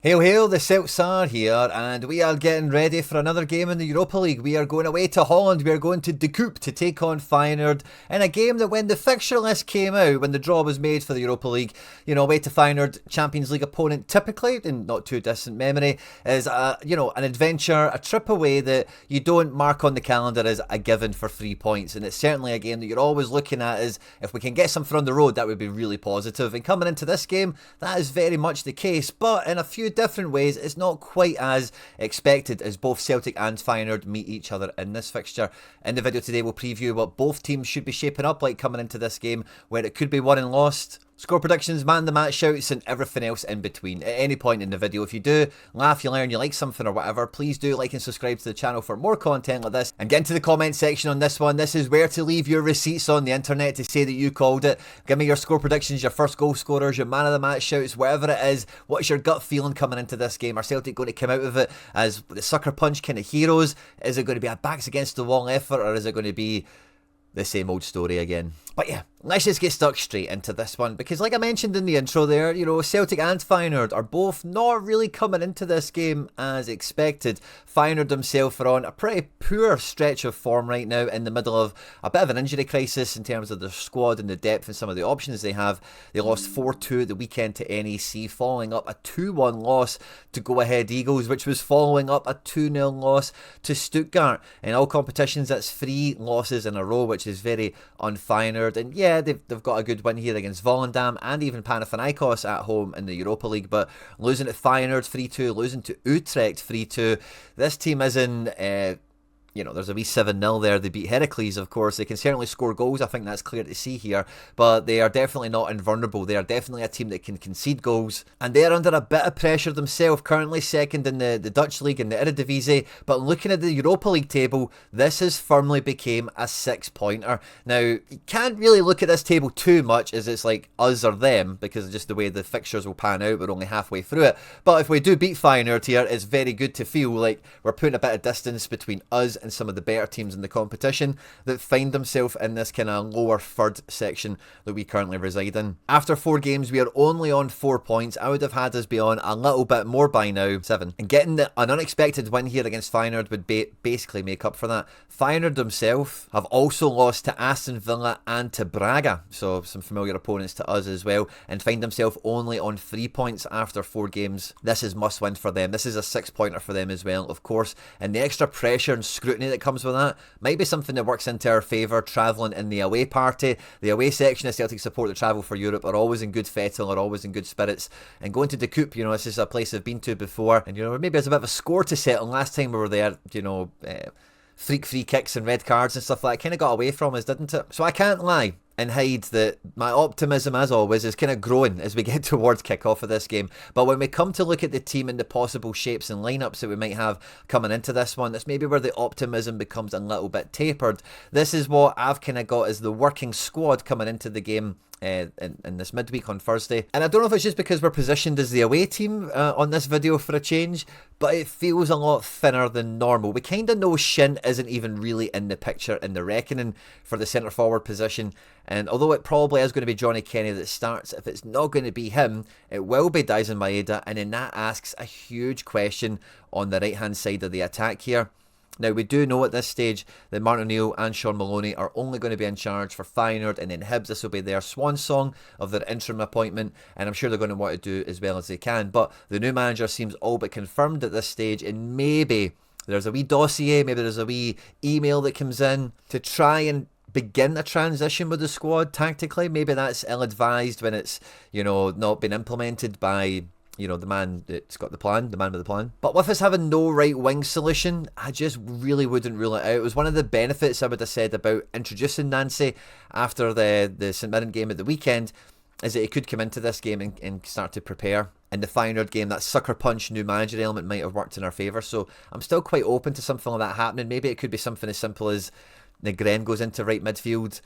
Hail, hail, the Celts are here, and we are getting ready for another game in the Europa League. We are going away to Holland. We are going to the Kuip to take on Feyenoord in a game that when the fixture list came out, when the draw was made for the Europa League, away to Feyenoord, Champions League opponent, typically, in not too distant memory, is, an adventure, a trip away that you don't mark on the calendar as a given for 3 points. And it's certainly a game that you're always looking at as, if we can get something on the road, that would be really positive. And coming into this game, that is very much the case, but in a few different ways, it's not quite as expected as both Celtic and Feyenoord meet each other in this fixture. In the video today, we'll preview what both teams should be shaping up like coming into this game, where it could be won and lost. Score predictions, man the match shouts, and everything else in between. At any point in the video, if you do laugh, you learn, you like something or whatever, please do like and subscribe to the channel for more content like this. And get into the comment section on this one. This is where to leave your receipts on the internet to say that you called it. Give me your score predictions, your first goal scorers, your man of the match shouts, whatever it is. What's your gut feeling coming into this game? Are Celtic going to come out of it as the sucker punch kind of heroes? Is it going to be a backs against the wall effort, or is it going to be the same old story again? But yeah, let's just get stuck straight into this one, because like I mentioned in the intro there, Celtic and Feyenoord are both not really coming into this game as expected. Feyenoord themselves are on a pretty poor stretch of form right now, in the middle of a bit of an injury crisis in terms of their squad and the depth and some of the options they have. They lost 4-2 at the weekend to NEC, following up a 2-1 loss to Go Ahead Eagles, which was following up a 2-0 loss to Stuttgart. In all competitions, that's 3 losses in a row, which is very un-Feyenoord. And yeah, they've got a good win here against Volendam and even Panathinaikos at home in the Europa League, but losing to Feyenoord 3-2, losing to Utrecht 3-2, this team is in there's a wee 7-0 there. They beat Heracles, of course. They can certainly score goals. I think that's clear to see here. But they are definitely not invulnerable. They are definitely a team that can concede goals. And they're under a bit of pressure themselves. Currently second in the Dutch League and the Eredivisie. But looking at the Europa League table, this has firmly became a 6-pointer. Now, you can't really look at this table too much as it's like us or them, because of just the way the fixtures will pan out. We're only halfway through it. But if we do beat Feyenoord here, it's very good to feel like we're putting a bit of distance between us and some of the better teams in the competition that find themselves in this kind of lower third section that we currently reside in. After 4 games, we are only on 4 points. I would have had us be on a little bit more by now, 7. And getting an unexpected win here against Feyenoord would basically make up for that. Feyenoord themselves have also lost to Aston Villa and to Braga, so some familiar opponents to us as well, and find themselves only on 3 points after 4 games. This is must win for them. This is a 6-pointer for them as well, of course, and the extra pressure and scrutiny that comes with that might be something that works into our favour, travelling in the away party. The away section of Celtic support that travel for Europe are always in good fettle, are always in good spirits, and going to the Kuip, this is a place I've been to before, and maybe there's a bit of a score to settle. Last time we were there, freak free kicks and red cards and stuff like that kind of got away from us, didn't it? So I can't lie and hide that my optimism, as always, is kind of growing as we get towards kick-off of this game. But when we come to look at the team and the possible shapes and lineups that we might have coming into this one, that's maybe where the optimism becomes a little bit tapered. This is what I've kind of got as the working squad coming into the game in this midweek on Thursday. And I don't know if it's just because we're positioned as the away team on this video for a change, but it feels a lot thinner than normal. We kind of know Shin isn't even really in the picture in the reckoning for the centre forward position, and although it probably is going to be Johnny Kenny that starts, if it's not going to be him, it will be Daisen Maeda, and then that asks a huge question on the right hand side of the attack here. Now, we do know at this stage that Martin O'Neill and Sean Maloney are only going to be in charge for Feyenoord, and then Hibs, this will be their swan song of their interim appointment, and I'm sure they're going to want to do as well as they can. But the new manager seems all but confirmed at this stage, and maybe there's a wee dossier, maybe there's a wee email that comes in to try and begin a transition with the squad tactically. Maybe that's ill-advised when it's, not been implemented by the man that's got the plan, the man with the plan. But with us having no right wing solution, I just really wouldn't rule it out. It was one of the benefits I would have said about introducing Nancy after the St Mirren game at the weekend, is that he could come into this game and start to prepare. In the Feyenoord game, that sucker punch new manager element might have worked in our favour. So I'm still quite open to something like that happening. Maybe it could be something as simple as Negren goes into right midfield,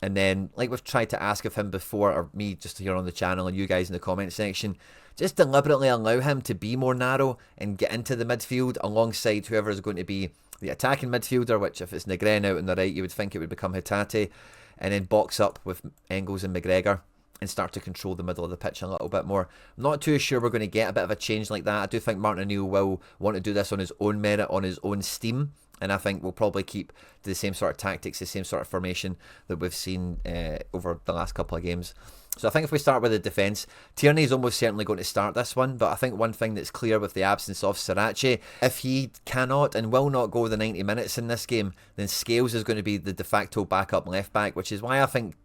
and then, like we've tried to ask of him before, or me just here on the channel and you guys in the comment section, just deliberately allow him to be more narrow and get into the midfield alongside whoever is going to be the attacking midfielder, which if it's Negren out on the right, you would think it would become Hatate, and then box up with Engels and McGregor. and start to control the middle of the pitch a little bit more. I'm not too sure we're going to get a bit of a change like that. I do think Martin O'Neill will want to do this on his own merit, on his own steam, and I think we'll probably keep the same sort of tactics, the same sort of formation that we've seen over the last couple of games. So I think if we start with the defence, Tierney is almost certainly going to start this one, but I think one thing that's clear with the absence of Sriracha, if he cannot and will not go the 90 minutes in this game, then Scales is going to be the de facto backup left back, which is why I think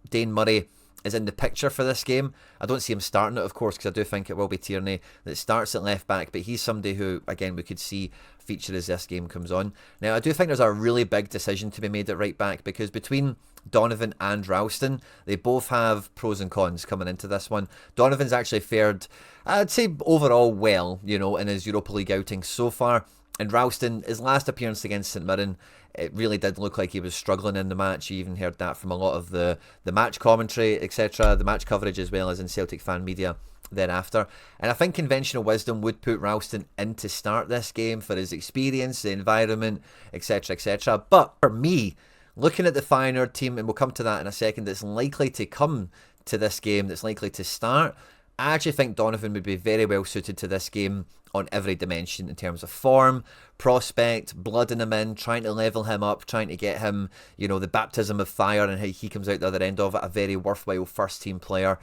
Dane Murray is in the picture for this game. I don't see him starting it, of course, because I do think it will be Tierney that starts at left back, but he's somebody who, again, we could see feature as this game comes on. Now, I do think there's a really big decision to be made at right back, because between Donovan and Ralston, they both have pros and cons coming into this one. Donovan's actually fared, I'd say, overall well, you know, in his Europa League outing so far. And Ralston, his last appearance against St Mirren, it really did look like he was struggling in the match. You even heard that from a lot of the match commentary, etc., the match coverage, as well as in Celtic fan media thereafter. And I think conventional wisdom would put Ralston in to start this game for his experience, the environment, etc., etc. But for me, looking at the Feyenoord team, and we'll come to that in a second, that's likely to come to this game, that's likely to start, I actually think Donovan would be very well suited to this game on every dimension in terms of form, prospect, blooding him in, trying to level him up, trying to get him, you know, the baptism of fire and how he comes out the other end of it, a very worthwhile first team player.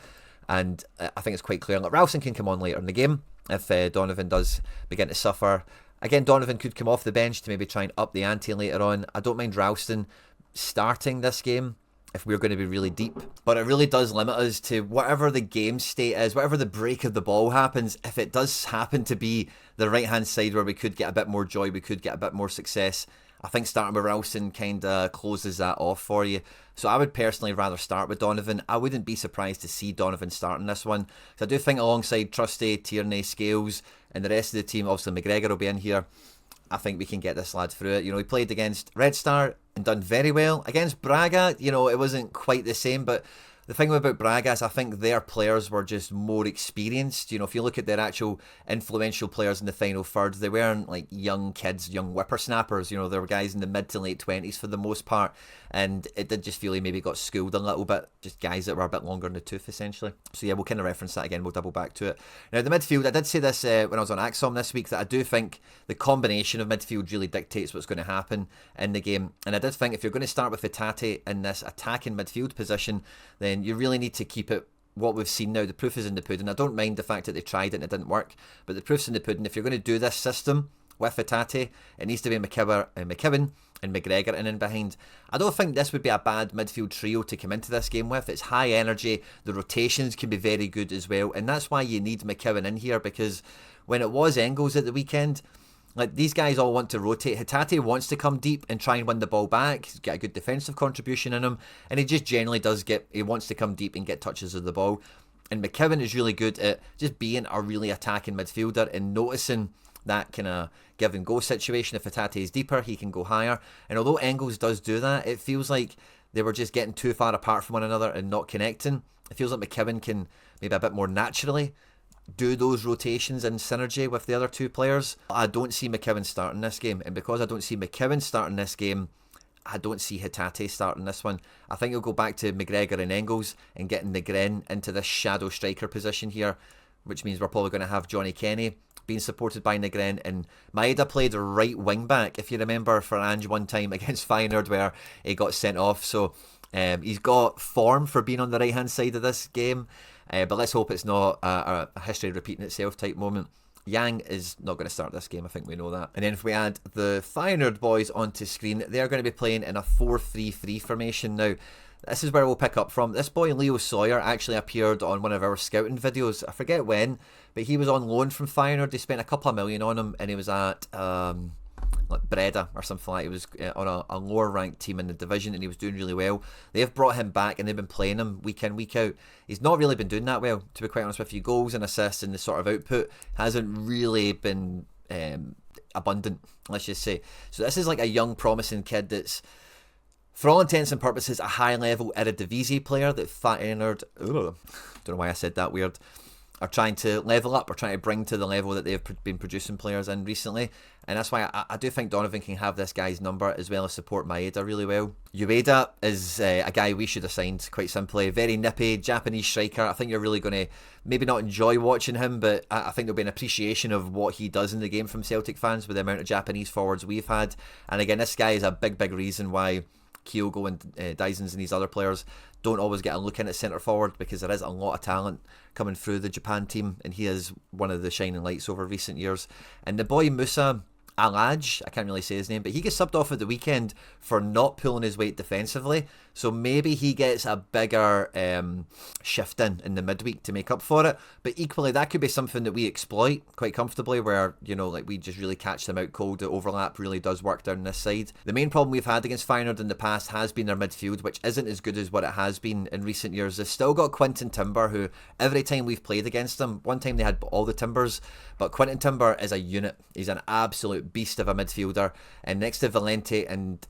And I think it's quite clear. Like, Ralston can come on later in the game if Donovan does begin to suffer. Again, Donovan could come off the bench to maybe try and up the ante later on. I don't mind Ralston starting this game if we're going to be really deep, but it really does limit us to whatever the game state is, whatever the break of the ball happens. If it does happen to be the right hand side where we could get a bit more joy, we could get a bit more success, I think starting with Ralston kind of closes that off for you. So I would personally rather start with Donovan. I wouldn't be surprised to see Donovan starting this one, because I do think alongside Trusty, Tierney, Scales and the rest of the team, obviously McGregor will be in here, I think we can get this lad through it. You know, he played against Red Star and done very well. Against Braga, you know, it wasn't quite the same, but the thing about Braga is I think their players were just more experienced. You know, if you look at their actual influential players in the final third, they weren't like young kids, young whippersnappers. You know, they were guys in the mid to late 20s for the most part. And it did just feel he maybe got schooled a little bit. Just guys that were a bit longer in the tooth, essentially. So yeah, we'll kind of reference that again. We'll double back to it. Now, the midfield, I did say this when I was on Axom this week, that I do think the combination of midfield really dictates what's going to happen in the game. And I did think if you're going to start with Hatate in this attacking midfield position, then you really need to keep it what we've seen now. The proof is in the pudding. I don't mind the fact that they tried it and it didn't work, but the proof's in the pudding. If you're going to do this system with Hatate, it needs to be McKibben and McGregor in behind. I don't think this would be a bad midfield trio to come into this game with. It's high energy. The rotations can be very good as well, and that's why you need McKibben in here, because when it was Engels at the weekend, like, these guys all want to rotate. Hatate wants to come deep and try and win the ball back. He's got a good defensive contribution in him, and he just generally does he wants to come deep and get touches of the ball. And McKibben is really good at just being a really attacking midfielder and noticing that kind of give and go situation. If Hatate is deeper, he can go higher. And although Engels does do that, it feels like they were just getting too far apart from one another and not connecting. It feels like McKibben can maybe a bit more naturally do those rotations in synergy with the other two players. I don't see McKibben starting this game, and because I don't see McKibben starting this game, I don't see Hatate starting this one. I think he'll go back to McGregor and Engels and getting Negren into this shadow striker position here, which means we're probably going to have Johnny Kenny being supported by Negren, and Maeda played right wing back, if you remember, for Ange one time against Feyenoord where he got sent off. So he's got form for being on the right hand side of this game. But let's hope it's not a history repeating itself type moment. Yang is not going to start this game, I think we know that. And then if we add the Feyenoord boys onto screen, they're going to be playing in a 4-3-3 formation. Now, this is where we'll pick up from. This boy, Leo Sawyer, actually appeared on one of our scouting videos. I forget when, but he was on loan from Feyenoord. They spent a couple of million on him, and he was at like Breda or something like that. He was on a lower ranked team in the division, and he was doing really well. They've brought him back and they've been playing him week in, week out. He's not really been doing that well, to be quite honest with you. Goals and assists and the sort of output hasn't really been abundant, let's just say. So this is like a young promising kid that's, for all intents and purposes, a high level Eredivisie player that Feyenoord, don't know why I said that weird. are trying to level up, or trying to bring to the level that they've been producing players in recently. And that's why I do think Donovan can have this guy's number, as well as support Maeda really well. Ueda is a guy we should have signed, quite simply. Very nippy, Japanese striker. I think you're really going to maybe not enjoy watching him, but I think there'll be an appreciation of what he does in the game from Celtic fans with the amount of Japanese forwards we've had. And again, this guy is a big reason why Kyogo and Dysons and these other players don't always get a look in at centre forward, because there is a lot of talent coming through the Japan team, and he is one of the shining lights over recent years. And the boy Musa Alaj, I can't really say his name, but he gets subbed off at the weekend for not pulling his weight defensively, so maybe he gets a bigger shift in the midweek to make up for it. But equally, that could be something that we exploit quite comfortably, where, you know, like, we just really catch them out cold. The overlap really does work down this side. The main problem we've had against Feyenoord in the past has been their midfield, which isn't as good as what it has been in recent years. They've still got Quinton Timber, who every time we've played against them, one time they had all the Timbers, but Quinton Timber is a unit. He's an absolute beast of a midfielder. And next to Valente and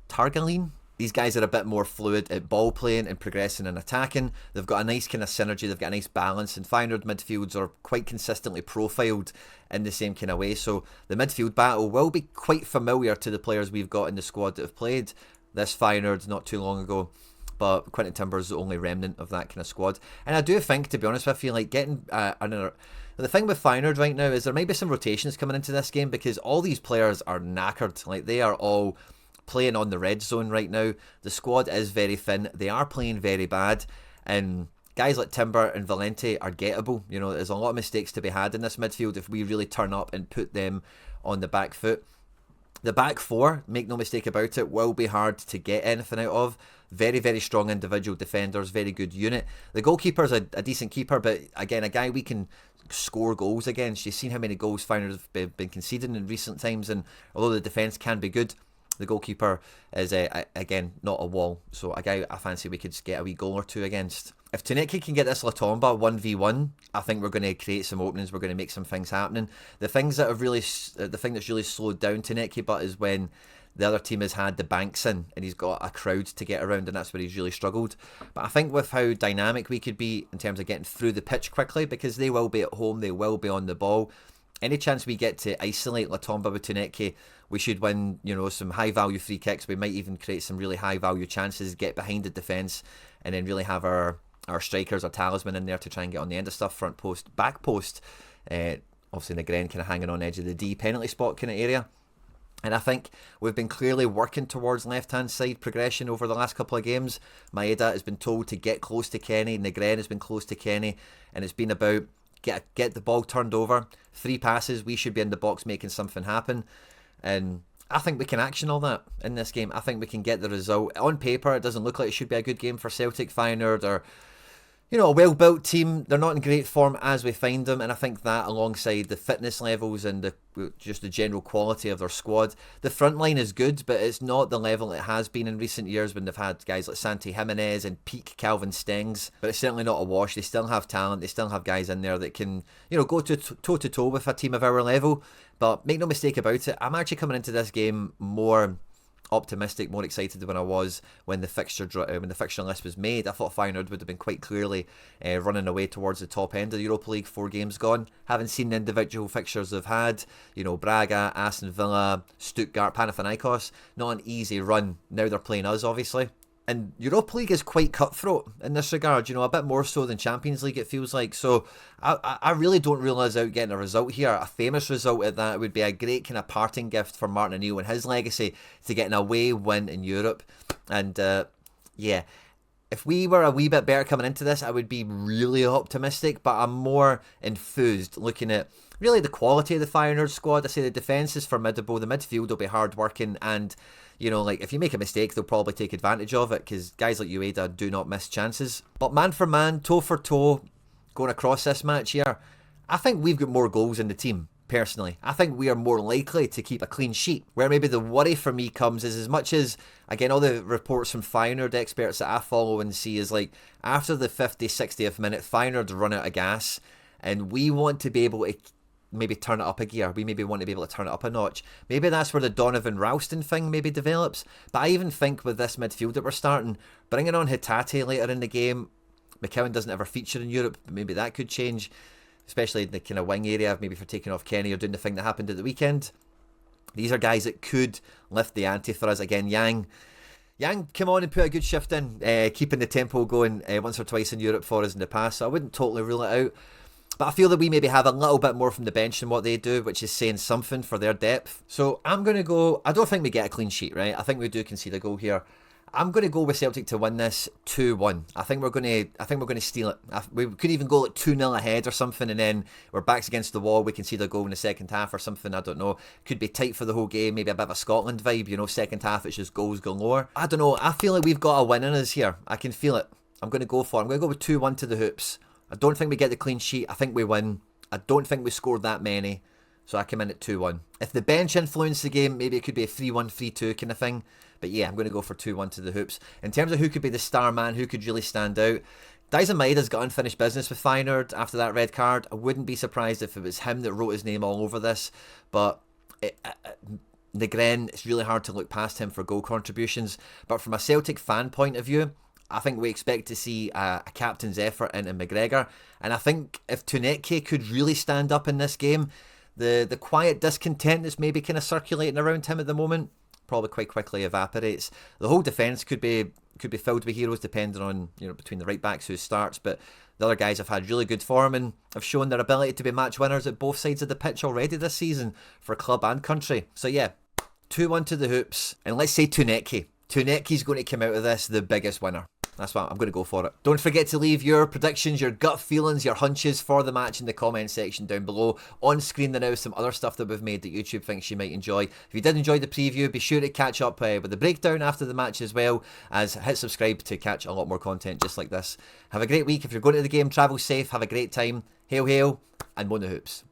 Targaline, these guys are a bit more fluid at ball playing and progressing and attacking. They've got a nice kind of synergy, they've got a nice balance, and Feyenoord midfields are quite consistently profiled in the same kind of way. So the midfield battle will be quite familiar to the players we've got in the squad that have played this Feyenoord not too long ago. But Quinton Timber's the only remnant of that kind of squad. And I do think, to be honest with you, like, getting another... The thing with Feyenoord right now is there might be some rotations coming into this game, because all these players are knackered. Like, they are all playing on the red zone right now. The squad is very thin. They are playing very bad. And guys like Timber and Valente are gettable. You know, there's a lot of mistakes to be had in this midfield if we really turn up and put them on the back foot. The back four, make no mistake about it, will be hard to get anything out of. Very strong individual defenders, very good unit. The goalkeeper's a decent keeper, but again, a guy we can score goals against. You've seen how many goals Feyenoord have been conceding in recent times, and although the defence can be good, the goalkeeper is, again, not a wall. So a guy I fancy we could get a wee goal or two against. If Tuneki can get this Latomba 1v1, I think we're going to create some openings. We're going to make some things happening. The thing that's really slowed down Tuneki, but is when the other team has had the banks in and he's got a crowd to get around, and that's where he's really struggled. But I think with how dynamic we could be in terms of getting through the pitch quickly, because they will be at home, they will be on the ball, any chance we get to isolate Latomba with Tuneki, we should win, you know, some high value free kicks. We might even create some really high value chances, get behind the defence, and then really have our strikers, our talisman in there to try and get on the end of stuff, front post, back post. Obviously Negren kind of hanging on edge of the D penalty spot kind of area. And I think we've been clearly working towards left-hand side progression over the last couple of games. Maeda has been told to get close to Kenny. Negren has been close to Kenny. And it's been about get the ball turned over. 3 passes, we should be in the box making something happen. And I think we can action all that in this game. I think we can get the result. On paper, it doesn't look like it should be a good game for Celtic. Feyenoord are, you know, a well-built team. They're not in great form as we find them, and I think that alongside the fitness levels and just the general quality of their squad, the front line is good, but it's not the level it has been in recent years when they've had guys like Santi Jimenez and peak Calvin Stengs. But it's certainly not a wash. They still have talent. They still have guys in there that can, you know, go toe-to-toe with a team of our level. But make no mistake about it, I'm actually coming into this game more optimistic, more excited than I was when the fixture list was made. I thought Feyenoord would have been quite clearly running away towards the top end of the Europa League 4 games gone. Haven't seen the individual fixtures they've had, you know, Braga, Aston Villa, Stuttgart, Panathinaikos. Not an easy run. Now they're playing us, obviously. And Europa League is quite cutthroat in this regard, you know, a bit more so than Champions League, it feels like. So I really don't rule us out getting a result here. A famous result at that would be a great kind of parting gift for Martin O'Neill and his legacy to get an away win in Europe. And yeah, if we were a wee bit better coming into this, I would be really optimistic, but I'm more enthused looking at really the quality of the Feyenoord squad. I say the defence is formidable, the midfield will be hard working, and you know, like, if you make a mistake, they'll probably take advantage of it, because guys like Ueda do not miss chances. But man for man, toe for toe, going across this match here, I think we've got more goals in the team, personally. I think we are more likely to keep a clean sheet. Where maybe the worry for me comes is, as much as, again, all the reports from Feyenoord experts that I follow and see is like, after the 50th, 60th minute, Feyenoord run out of gas, and we want to be able to maybe turn it up a gear. We maybe want to be able to turn it up a notch. Maybe that's where the Donovan Ralston thing maybe develops. But I even think with this midfield that we're starting, bringing on Hatate later in the game, McCowan doesn't ever feature in Europe, but maybe that could change, especially in the kind of wing area, maybe for taking off Kenny or doing the thing that happened at the weekend. These are guys that could lift the ante for us. Again, Yang came on and put a good shift in, keeping the tempo going once or twice in Europe for us in the past, so I wouldn't totally rule it out. But I feel that we maybe have a little bit more from the bench than what they do, which is saying something for their depth. So I'm going to go, I don't think we get a clean sheet, right? I think we do concede a goal here. I'm going to go with Celtic to win this 2-1. I think we're going to steal it. We could even go like 2-0 ahead or something, and then we're backs against the wall. We concede a goal in the second half or something. I don't know. Could be tight for the whole game. Maybe a bit of a Scotland vibe. You know, second half it's just goals galore. I don't know. I feel like we've got a win in us here. I can feel it. I'm going to go for it. I'm going to go with 2-1 to the Hoops. I don't think we get the clean sheet. I think we win. I don't think we scored that many. So I come in at 2-1. If the bench influenced the game, maybe it could be a 3-1, 3-2 kind of thing. But yeah, I'm going to go for 2-1 to the Hoops. In terms of who could be the star man, who could really stand out, Dyson Maeda's got unfinished business with Feyenoord after that red card. I wouldn't be surprised if it was him that wrote his name all over this. But Negren, it's really hard to look past him for goal contributions. But from a Celtic fan point of view, I think we expect to see a captain's effort into McGregor. And I think if Tunetke could really stand up in this game, the quiet discontent that's maybe kind of circulating around him at the moment probably quite quickly evaporates. The whole defence could be filled with heroes depending on, you know, between the right backs who starts, but the other guys have had really good form and have shown their ability to be match winners at both sides of the pitch already this season for club and country. So yeah, 2-1 to the Hoops, and let's say Tunetke. Tunetke's going to come out of this the biggest winner. That's what I'm going to go for it. Don't forget to leave your predictions, your gut feelings, your hunches for the match in the comment section down below. On screen there now some other stuff that we've made that YouTube thinks you might enjoy. If you did enjoy the preview, be sure to catch up with the breakdown after the match as well, as hit subscribe to catch a lot more content just like this. Have a great week. If you're going to the game, travel safe, have a great time. Hail, hail, and Moan the Hoops.